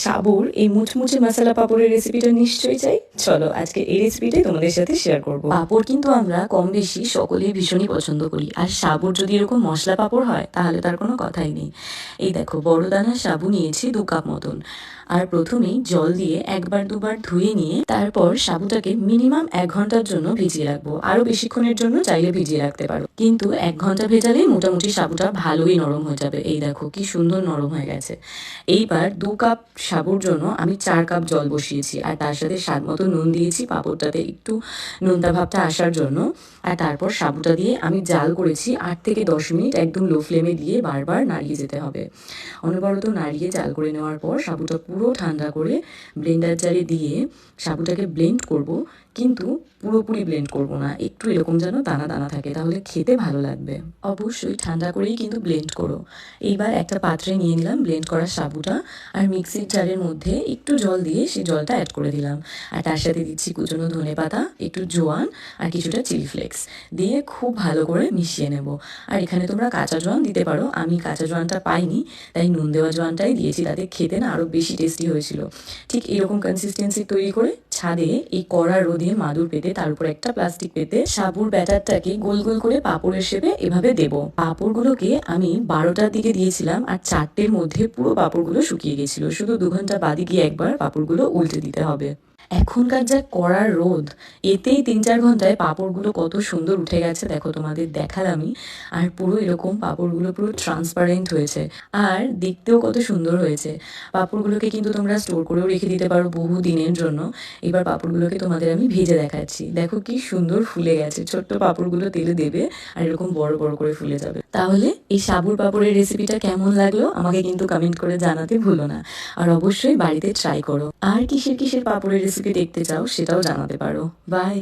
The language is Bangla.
সাবুর এই মুচমুচে মশলা পাপড়ের রেসিপিটা নিশ্চয়ই চাই। চলো আজকে এই রেসিপিটাই তোমাদের সাথে শেয়ার করবো। পাঁপড় কিন্তু আমরা কম বেশি সকলেই ভীষণই পছন্দ করি, আর সাবুর যদি এরকম মশলা পাঁপড় হয় তাহলে তার কোনো কথাই নেই। এই দেখো, বড় দানার সাবু নিয়েছি 2 কাপ মতন। আর প্রথমেই জল দিয়ে একবার দুবার ধুয়ে নিয়ে তারপর সাবুটাকে মিনিমাম 1 ঘন্টার জন্য ভিজিয়ে রাখবো। আরও বেশিক্ষণের জন্য চাইলে ভিজিয়ে রাখতে পারো, কিন্তু 1 ঘন্টা ভেজালেই মোটামুটি সাবুটা ভালোই নরম হয়ে যাবে। এই দেখো কি সুন্দর নরম হয়ে গেছে। এইবার 2 কাপ সাবুর জন্য আমি 4 কাপ জল বসিয়েছি, আর তার সাথে স্বাদ মতো নুন দিয়েছি পাঁপড়টাতে একটু নোনতা ভাবটা আসার জন্য। আর তারপর সাবুটা দিয়ে আমি জাল করেছি 8 থেকে 10 মিনিট, একদম লো ফ্লেমে দিয়ে বারবার নাড়িয়ে যেতে হবে। অনবরত নাড়িয়ে জাল করে নেওয়ার পর সাবুটা পুরো ঠান্ডা করে ব্লেন্ডার জারে দিয়ে সাবুটাকে ব্লেন্ড করব, কিন্তু পুরোপুরি ব্লেন্ড করব না, একটু এরকম যেন দানা দানা থাকে, তাহলে খেতে ভালো লাগবে। অবশ্যই ঠান্ডা করেই কিন্তু ব্লেন্ড করো। এইবার একটা পাত্রে নিয়ে নিলাম ব্লেন্ড করা সাবুটা, আর মিক্সির জারের মধ্যে একটু জল দিয়ে সেই জলটা অ্যাড করে দিলাম। আর তার সাথে দিচ্ছি কুচনো ধনেপাতা, একটু জোয়ান আর কিছুটা চিলি ফ্লেক্স দিয়ে খুব ভালো করে মিশিয়ে নেব। আর এখানে তোমরা কাঁচা জোয়ান দিতে পারো, আমি কাঁচা জোয়ানটা পাইনি তাই নুন দেওয়া জোয়ানটাই দিয়েছি, তাতে খেতে না আরও বেশি টেস্টি হয়েছিল। ঠিক এরকম কনসিস্টেন্সি তৈরি করে ছাদে এই কড়া রোদে মাদুর পেতে তার উপর একটা প্লাস্টিক পেতে সাবুর ব্যাটারটাকে গোল গোল করে পাঁপড়ের শেপে এভাবে দেবো। পাঁপড়গুলোকে আমি 12টার দিকে দিয়েছিলাম, আর 4টের মধ্যে পুরো পাঁপড়গুলো শুকিয়ে গেছিলো। শুধু 2 ঘন্টা বাদে গিয়ে একবার পাঁপড়গুলো উল্টে দিতে হবে। এখনকার যা কড়ার রোদ, এতেই 3-4 ঘন্টায় পাঁপড়গুলো কত সুন্দর উঠে গেছে দেখো, তোমাদের দেখালামই। আর পুরো এরকম পাঁপড়গুলো পুরো ট্রান্সপারেন্ট হয়েছে, আর দেখতেও কত সুন্দর হয়েছে। পাঁপড়গুলোকে কিন্তু তোমরা স্টোর করেও রেখে দিতে পারো বহু দিনের জন্য। এবার পাঁপড়গুলোকে তোমাদের আমি ভেজে দেখাচ্ছি। দেখো কি সুন্দর ফুলে গেছে। ছোট্ট পাঁপড়গুলো তেলে দেবে আর এরকম বড় বড় করে ফুলে যাবে। তাহলে এই সাবুর পাঁপড়ের রেসিপিটা কেমন লাগলো আমাকে কিন্তু কমেন্ট করে জানাতে ভুলো না। আর অবশ্যই বাড়িতে ট্রাই করো। আর কিসের কিসের পাঁপড়ের রেসিপি দেখতে চাও সেটাও জানাতে পারো। বাই।